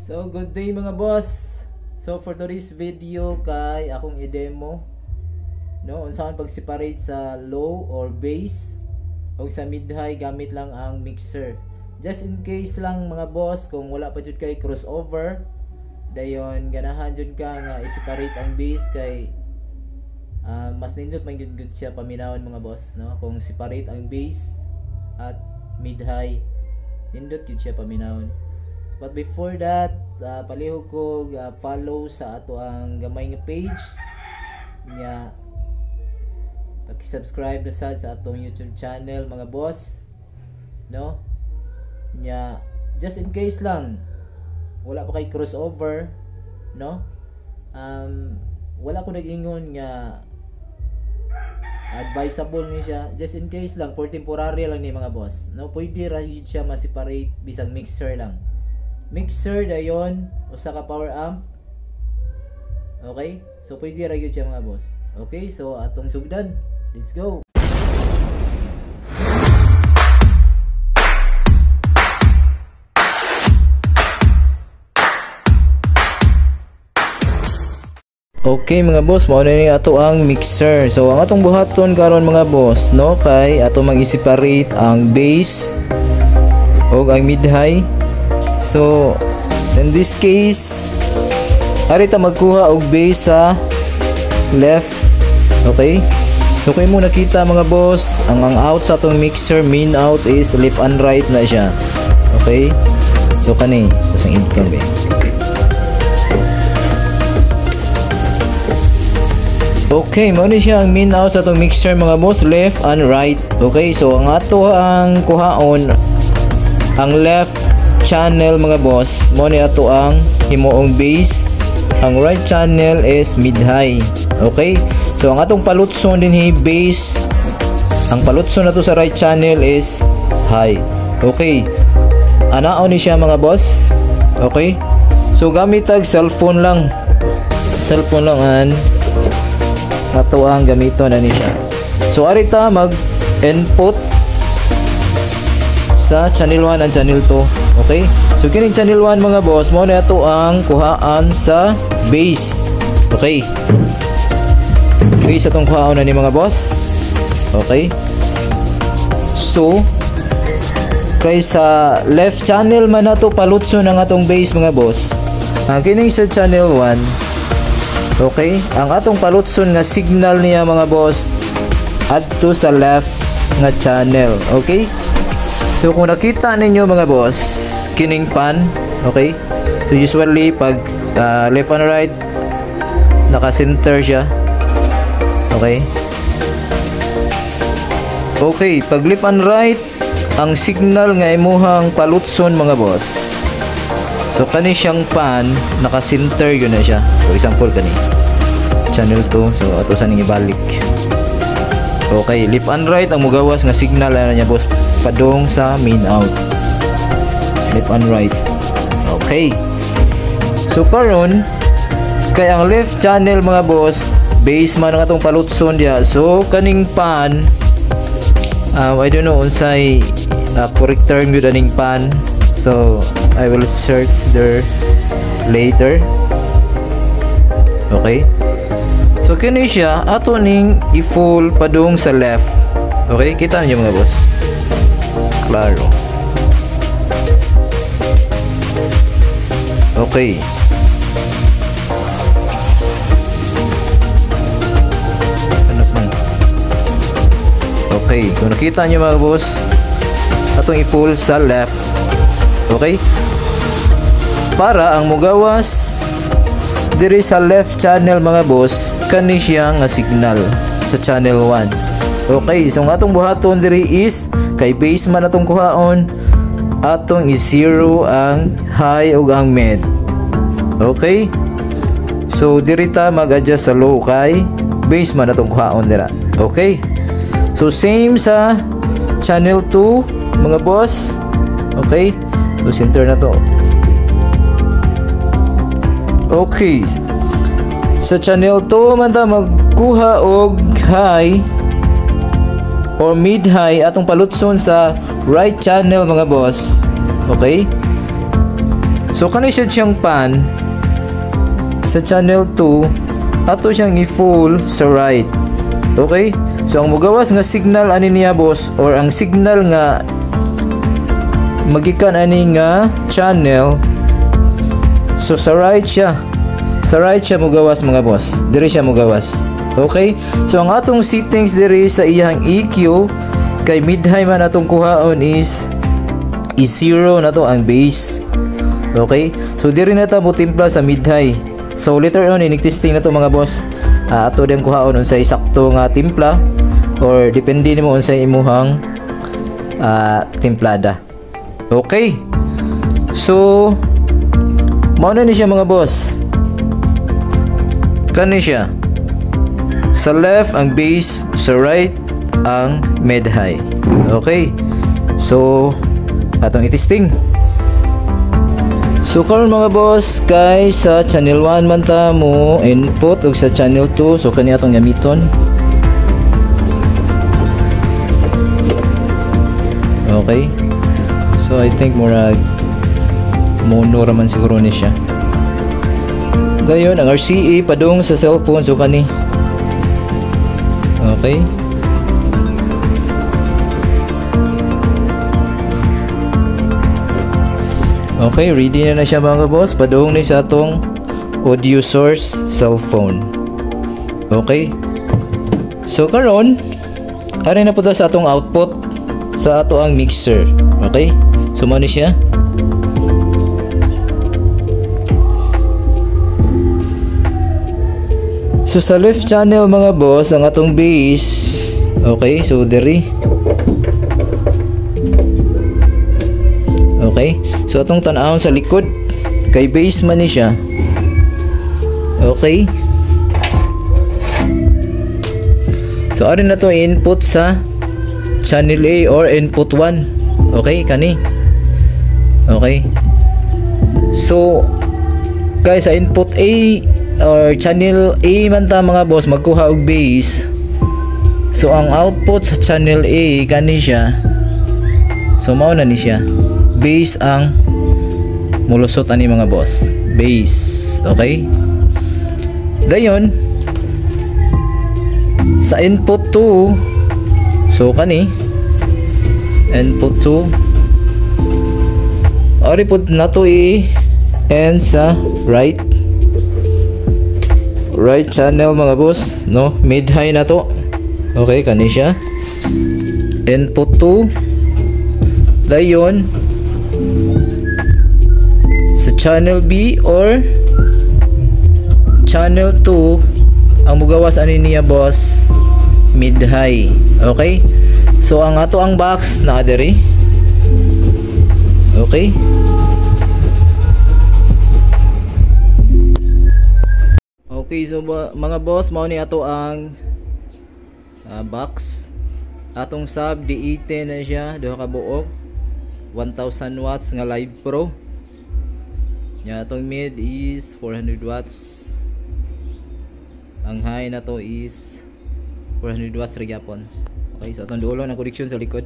So good day mga boss. So for today's video kay akong i-demo no unsaon pag-separate sa low or bass o sa mid-high gamit lang ang mixer. Just in case lang mga boss kung wala pa jud kay crossover, dayon ganahan jud ka nga i-separate ang bass kay mas nindot man jud siya paminawon mga boss no. Kung separate ang bass at mid-high, nindot jud siya paminawon. But before that, palihog ko follow sa ato ang gamay nga page nya, paki-subscribe na sad sa atong YouTube channel mga boss no nya. Just in case lang wala pa kay crossover no, wala ko nag-ingon nga advisable ni siya. Just in case lang, for temporary lang ni mga boss no, pwede ra yun siya ma-separate bisag mixer lang. Mixer dayon usa ka power amp. Okay? So pwede ra gyud siya mga boss. Okay? So atong sugdan. Let's go. Okay mga boss, mao na ni ato ang mixer. So ang atong buhaton karon mga boss no, kay ato mag-separate ang bass ug ang mid-high. So in this case arita magkuha og bass sa left. Okay, so kay mo nakita mga boss ang out sa atong mixer, main out is left and right na siya. Okay, so kani kusang income ba. Okay, mo ni siya ang main out sa atong mixer mga boss, left and right. Okay, so ang ato ang kuhaon ang left channel mga boss, mo ni ato ang himuong bass. Ang right channel is mid-high. Okay, so ang atong palutson din hi bass, ang palutson nato sa right channel is high. Okay, anao ni siya mga boss. Okay, so gamit tag cellphone lang an ato ang gamiton na ni siya. So arita mag input sa channel 1 and channel 2. Okay, so kining channel 1 mga boss, mo na ito ang kuhaan sa bass. Okay, bass atong kuhaan na ni mga boss. Okay, so kay sa left channel man nato palutson ang atong bass mga boss. Ang kining sa channel 1, okay, ang atong palutson nga signal niya mga boss adto sa left nga channel. Okay, so kung nakita ninyo mga boss kining pan, okay, so usually pag left and right naka-center siya. Okay, okay, pag left and right ang signal nga imuhang palutson mga boss, so kani siyang pan naka-center yun na siya. For example kani channel 2, so ato sa ning ibalik. Okay, left and right ang mugawas nga signal na niya boss padung sa main out, left and right. Okay, so karon kay ang left channel mga boss bass man ang atong palutson dia. So kaning pan, I don't know unsay correct term yun aning pan, so I will search there later. Okay, so kini siya ato ning i-full padung sa left. Okay, kita niyo mga boss, klaro. Okay, ano man. Okay, kung nakita niyo mga boss atong i-full sa left. Okay, para ang mugawas diri sa left channel mga boss kani siya nga signal sa channel 1. Okay, so ang atong buhaton diri is kay bass man atong kuhaon, atong i-zero ang high ug ang mid. Okay, so diri ta mag-adjust sa low kay bass man atong kuhaon dira. Okay, so same sa channel 2 mga boss. Okay, so center na to. Okay, sa channel 2 man ta magkuha og high or mid-high atong palutson sa right channel mga boss. Okay, So kani siya siyang pan sa channel 2 ato siyang i-full sa right. Okay? So ang mugawas nga signal ani niya boss, or ang signal nga magikan ani nga channel, so sa right siya. Sa right siya mugawas mga boss. Diri siya mugawas. Okay? So ang atong settings diri sa iyang EQ kay mid-high man atong kuhaon is 0 na to ang bass. Okay? So diri na ta mo timpla sa mid-high. So later on inig-testing na to mga boss. Ato din kuhaon unsay sakto nga timpla, or depende nimo unsay imuhang timplada. Okay? So mao na ni siya mga boss. Kani siya. Sa left ang bass, sa right ang mid-high. Okay? So atong i-testing. So karon mga boss, kay sa channel 1 man ta mo input, ug sa channel 2 so kani atong gamiton. Okay. So I think murag mono raman siguro ni siya. Dayon ang RCA padung sa cellphone, so kani. Okay. Okay, ready na siya mga boss. Padung ni sa atong audio source cellphone. Okay. So karon ari na po sa atong output sa ato ang mixer. Okay? So mao ni siya. So sa left channel mga boss ang atong bass. Okay, so diri. Okay, so atong tan-awon sa likod kay bass man ni siya. Okay. So ari na to input sa channel A or input 1. Okay, kani. Okay. So guys, sa input A or channel A man ta mga boss magkuha og bass. So ang output sa channel A kani siya. So mao na ni siya. Bass ang mulusot ani mga boss. Bass. Okay? Dayon sa input 2, so kani input 2 ari pud nato and sa right channel mga boss, no, mid high na to. Okay, kani siya input 2. Dayon sa channel B or channel 2 ang mugawas ani niya boss, mid high. Okay, so ang ato ang box na diri. Okay, okay, so mga boss mao ni ato ang box. Atong sub D18 na siya, duha ka buok, 1000 watts nga live pro. Nya atong mid is 400 watts. Ang high na to is 400 watts ra gyapon. Okay, so atong duolon ang connection sa likod.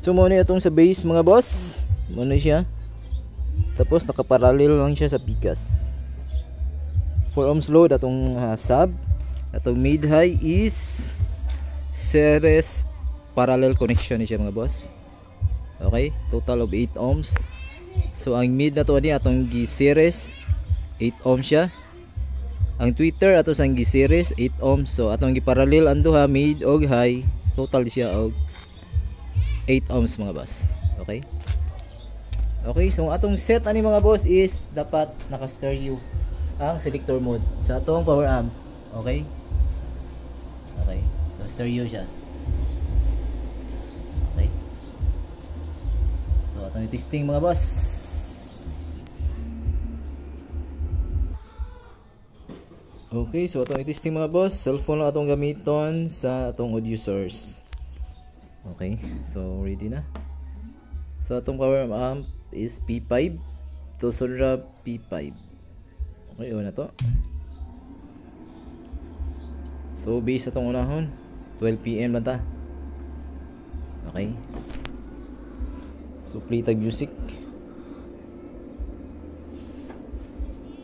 So mo ni atong sa base mga boss. Mo na siya. Tapos nakaparallel lang siya sa pikas. 4 ohms load atong sub. Atong mid high is series parallel connection ni siya mga boss. Okay, total of 8 ohms. So ang mid na to ni atong gi-series 8 ohms siya. Ang tweeter ato sang gi-series 8 ohms. So atong gi-parallel ang duha mid og high, total siya og 8 ohms mga boss. Okay? Okay, so atong set ani mga boss is dapat naka-stereo ang selector mode sa atong power amp. Okay? Okay. So stereo siya. Okay. So atong testing mga boss. Okay, so atong testing mga boss. Cellphone lang atong gamiton sa atong audio source. Okay. So ready na. So atong power amp is P5 to Sonra P5. Ngayon na to. So base sa itong unahon 12 PM lang ta. Okay. So play tag music.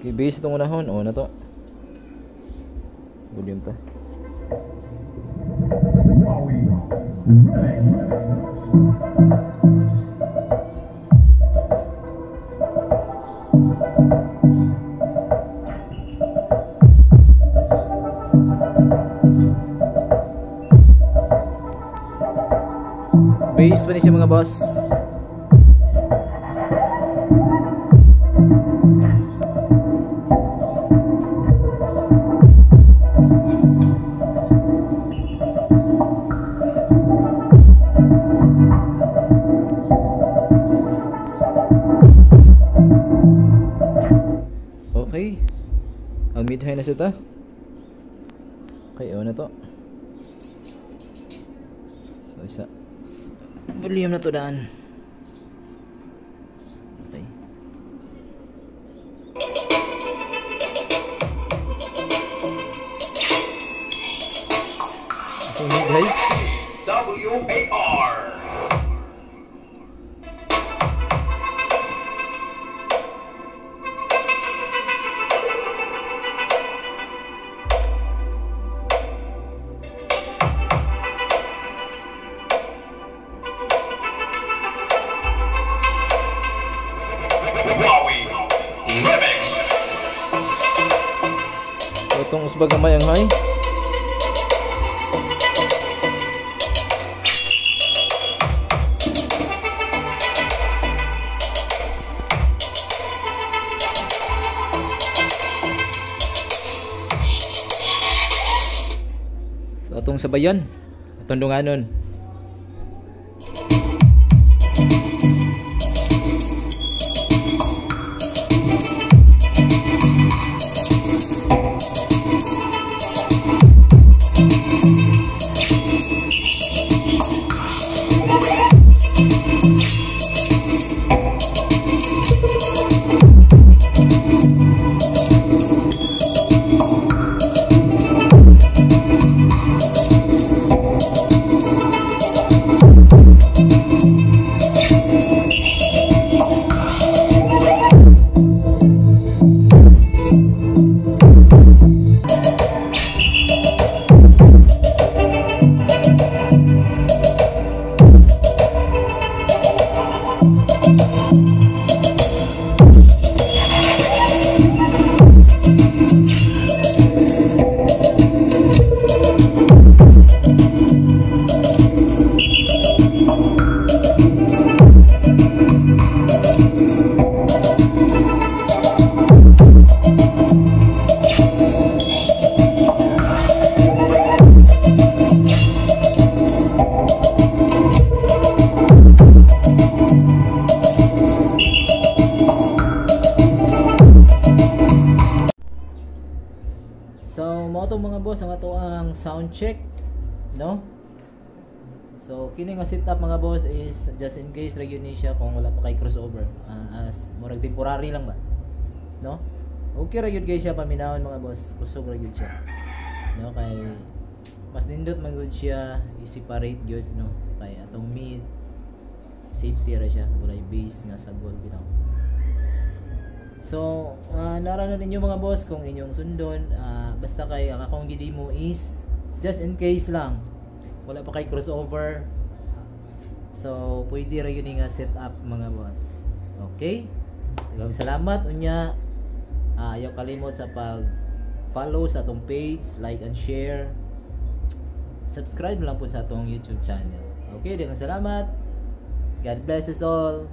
Okay, base sa itong unahon. O na to. Volume ta. Bass pa ni siya mga boss. Okay. Ang mid-high na siya ta. Okay, na to. So isa volume na to daan. Okay. So mid-high WAR. Itong usbag gamay ang high. So atong sabayan, atong dunganon. So mao to mga boss ang ato ang sound check, no? So kini nga setup mga boss is just in case ra gyud ni siya kung wala pa kay crossover, as murag temporary lang ba, no? Okay ra gyud guys siya paminahon mga boss, kusog ra gyud siya, no? Kay mas nindot man gyud siya i-separate gyud, no? Kay atong mid safety ra siya, walay bass nga sagol bitaw. So, naranon ninyo mga boss kung inyong sundon, basta kay ang akong gidemo is just in case lang wala pa kay crossover. So, pwede ra yun nga setup mga boss. Okay? Salamat unya. Ayaw kalimot sa pag-follow sa atong page, like and share. Subscribe lang po sa atong YouTube channel. Okay, daghang salamat. God bless us all.